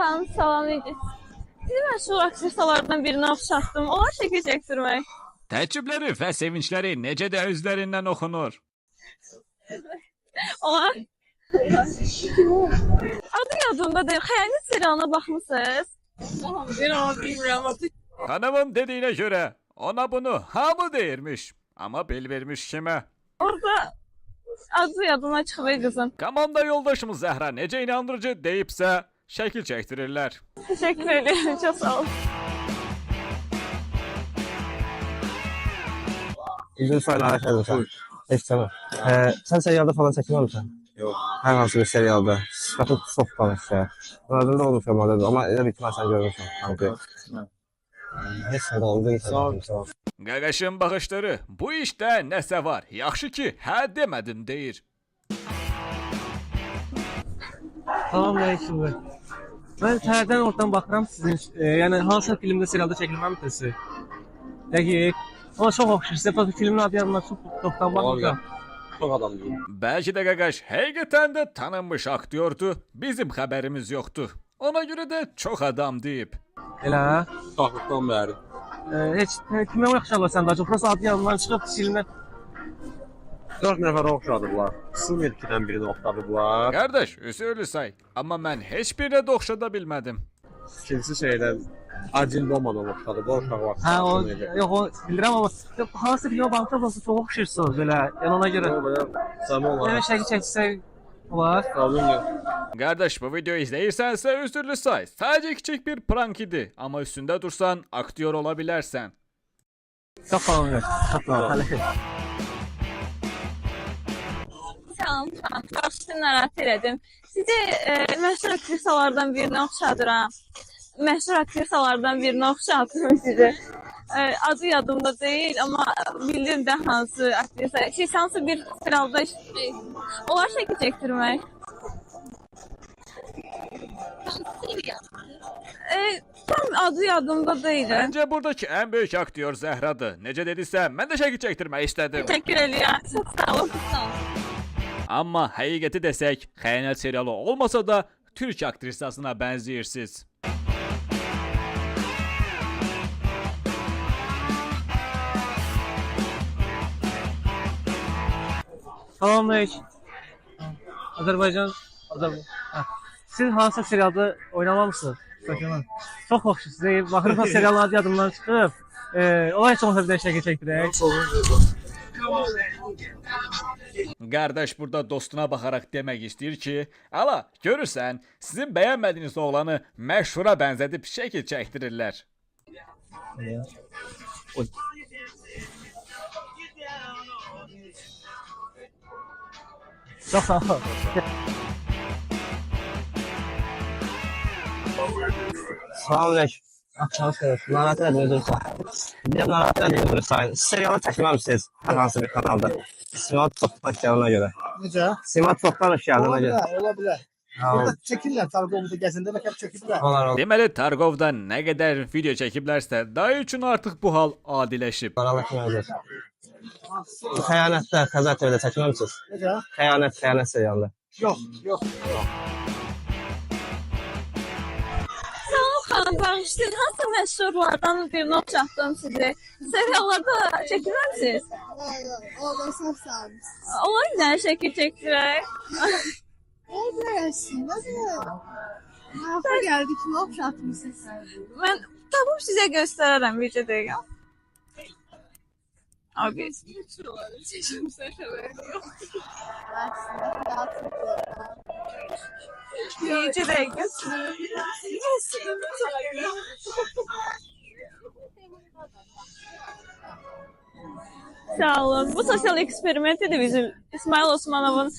xanım, salam edin. Sizi məşhur aktrisalardan birinə oxşatdım. Onlar şəkil çəkdirmək. Təəccübləri və sevincləri necə də özlərindən oxunur. Onlar... Adı yadımda deyil. Xəyanət serialına baxmısınız? Hanımın dediyinə görə ona bunu hamı deyirmiş. Ama bel vermiş kime? Orada adı yadına çıxıb qızın. Komanda yoldaşımız Zəhra necə inandırıcı deyibsə şəkil çəkdirirlər. Teşekkür ederim. Çok sağ olun. İzin sayılı hareket Heç tamam. Sen serialda falan çəkilməmişsən? Yox. Hər hansı bir serialda. Sıfatı çox qalmışsa. Onlardan da olmuş olmalıdır. Ama elə bir ihtimal sən görmüşsün. Sanki. Heç səndə oldu. Sağ ol. Qaqaşın baxışları bu işdə nəsə var. Yaxşı ki, hə demədim deyir. Salam aleyküm. Ben tərdən oradan baxıram sizin, yəni hansı filmdə, serialda çəkilməmisiniz? Dəqiq. Ama çox oxşayır. Siz filmin adı yadımdan çoxdan baxmışam. Çox adam deyil. Bəlkə də Qaqaş həqiqətən də tanınmış aktyordu. Bizim xəbərimiz yoxdur. Ona görə də çox adam deyib. Elə? Uşaqlıqdan bəri. Heç kimə oxşarlar sən daha çox? Prosta adı yadımdan çıxıb filmdən. 4 nəfərə oxşadıblar. Sınır 2-dən birini oxşadıblar. Qardaş, üzürlü say. Amma mən heç birinə də oxşada bilmədim. İkincisi şeydən Acil Bomadan oxşadıblar. Uşaq var. Hə, o, yox, o bilirəm amma hansı filmə baxmışam, çox oxşayırsınız belə. Yəni ona görə. Belə səmə olar. Elə şəkil çəksək olar. Qalın. Qardaş, bu videoyu izləyirsənsə üzürlü say. Sadəcə kiçik bir prank idi. Amma üstündə dursan aktyor ola bilərsən. Çox sağ olun. Çox sağ olun. Salam, qarşıdan narahat elədim. Sizi məşhur aktrisalardan birinə oxşadıram. Məşhur aktrisalardan birinə oxşadıram sizi. Adı yadımda deyil, amma bildim də hansı aktrisa. Siz hansı bir serialda onlar şəkil çəkdirmək. Tam adı yadımda deyil. Məncə buradakı ən böyük aktyor Zəhradır. Necə dedisə, mən də şəkil çəkdirmək istədim. Təşəkkür edirəm. Çox sağ olun. Amma həqiqəti desək, xəyanət serialı olmasa da Türk aktrisasına bənzəyirsiniz. Salam aleyküm. Azərbaycan Siz hansı serialda oynamamısınız? Çox oxşayırsınız. Baxırım serialın adı yadımdan çıxıb. Olay heç olmasa bir də şəkil çəkdirək. Qardaş burada dostuna baxaraq demək istəyir ki, ala, görürsən, sizin bəyənmədiyiniz oğlanı məşhura bənzədib şəkil çəkdirirlər. Çox sağ ol. Salam aleyküm. Axşamınız xeyir. Narahat edin. Bir narahat edin. Serialı çəkilməmisiniz. Hər hansı bir kanalda. Simat Topdan ona görə. Necə? Simat Topdan ona görə. Ola bilər. Burada çəkirlər Targovda gəzəndə bəlkə çəkiblər. Onlar Deməli, Targovda nə qədər video çəkiblərsə, dayı üçün artıq bu hal adiləşib. Qarabağ Xəyanətdə Xəzər TV-də çəkilməmisiniz? Necə? Xəyanət serialı. Yox, yox. Salam xanım, bağışlayın. Hansı məşhurlardan birinə oxşatdım sizi? Seriallarda çəkilməmisiniz? Orada sağ sağ. Onlar nə şəkil çəkdirək? Orada yaşında da. Hafta geldi kimi oxşatmışsınız. Mən tapıb sizə göstərərəm bircə dəqiqə. Abi. Bircə dəqiqə. Sağ olun. Bu sosial eksperimenti de bizim İsmail Osmanov'un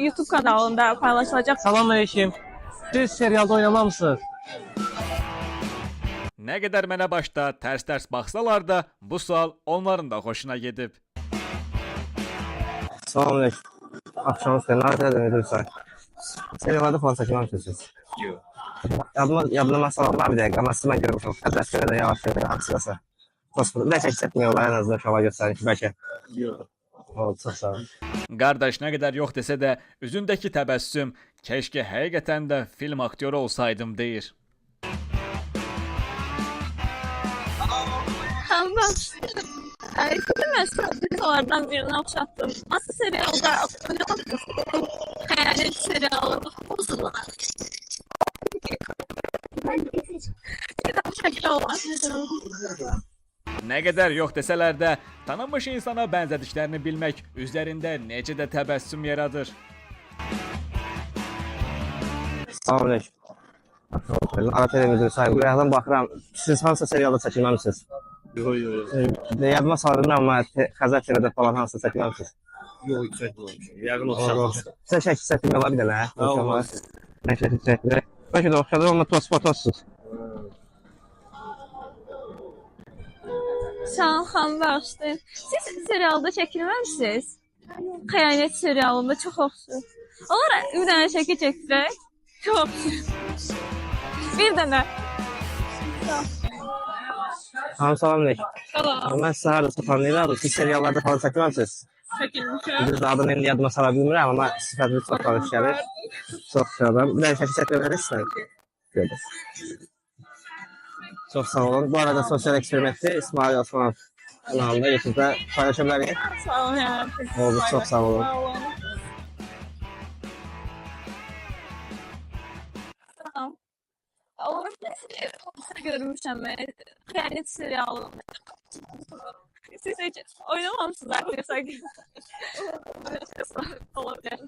YouTube kanalında paylaşılacak. Salam aleyküm. Siz serialda oynamamısınız? Nə qədər mənə başda tərs-tərs baxsalar da, bu sual onların da xoşuna gedib. Salam aleyküm. Axşamınız xeyir. Narahat edin. Seriallarda falan çəkilməmisiniz? Yox. Yadımda salam var bir dəqiqə. Amma siz mən görmüşəm. Xəzər də yavaş-yavaş hansısa. Nə çəkmək olar, ən azından şova göstərin ki, bəlkə. Yox. Oldu, çox sağ olun. Qardaş nə qədər yox desə də üzündəki təbəssüm keşke həqiqətən də film aktyoru olsaydım deyir. Xanım bağışlayın. Sizi məşhur aktrisalardan birinə oxşatdım. Hansı serialda oynamısınız? Xəyalet serialı. Şəkil olan. Nə qədər yox desələr də tanınmış insana bənzədiklərini bilmək üzlərində necə də təbəssüm yaradır. Salamünaleyküm. Ana televizyon sahibi. Bayaqdan baxıram. Siz hansı serialda çəkilməmisiniz? Yox. Yadıma salırım amma Xəzər TV-də falan hansı çəkilməmisiniz? Yox, çəkməmişəm. Yəqin oxşatmışam. Sizə şəkil çəkilmə var bir dənə. Nə şəkil çəkilmə? Bəlkə də oxşadır, amma toz-potozsuz. Şahan xanım bağışlayın. Siz serialda çəkilməmisiniz? Xəyalet serialında çox oxşur. Onlar bir dənə şəkil çəkdirək. Çox oxşur. Bir dənə. Xanım salamünaleyküm. Salam. Mən sizə harada tanıyıram. Siz seriallarda falan çəkilməmisiniz? Çəkilmişəm. Biz adını indi yadıma sala bilmirəm, amma sifətiniz çox tanış gəlir. Çox sağ olun. Bir dənə şəkil çəkdirə bilərsiniz? Görürüz. Çox sağ olun. Bu arada sosial eksperimenti İsmail Osmanov kanalında YouTube'da paylaşa bilərik. Sağ olun. Yəni. Oldu, çox sağ olun. Sağ olun. Tamam. Olur. Görmüşəm mən. Xəyalet serialı. Siz heç oynamamışsınız artıq. Olabilir.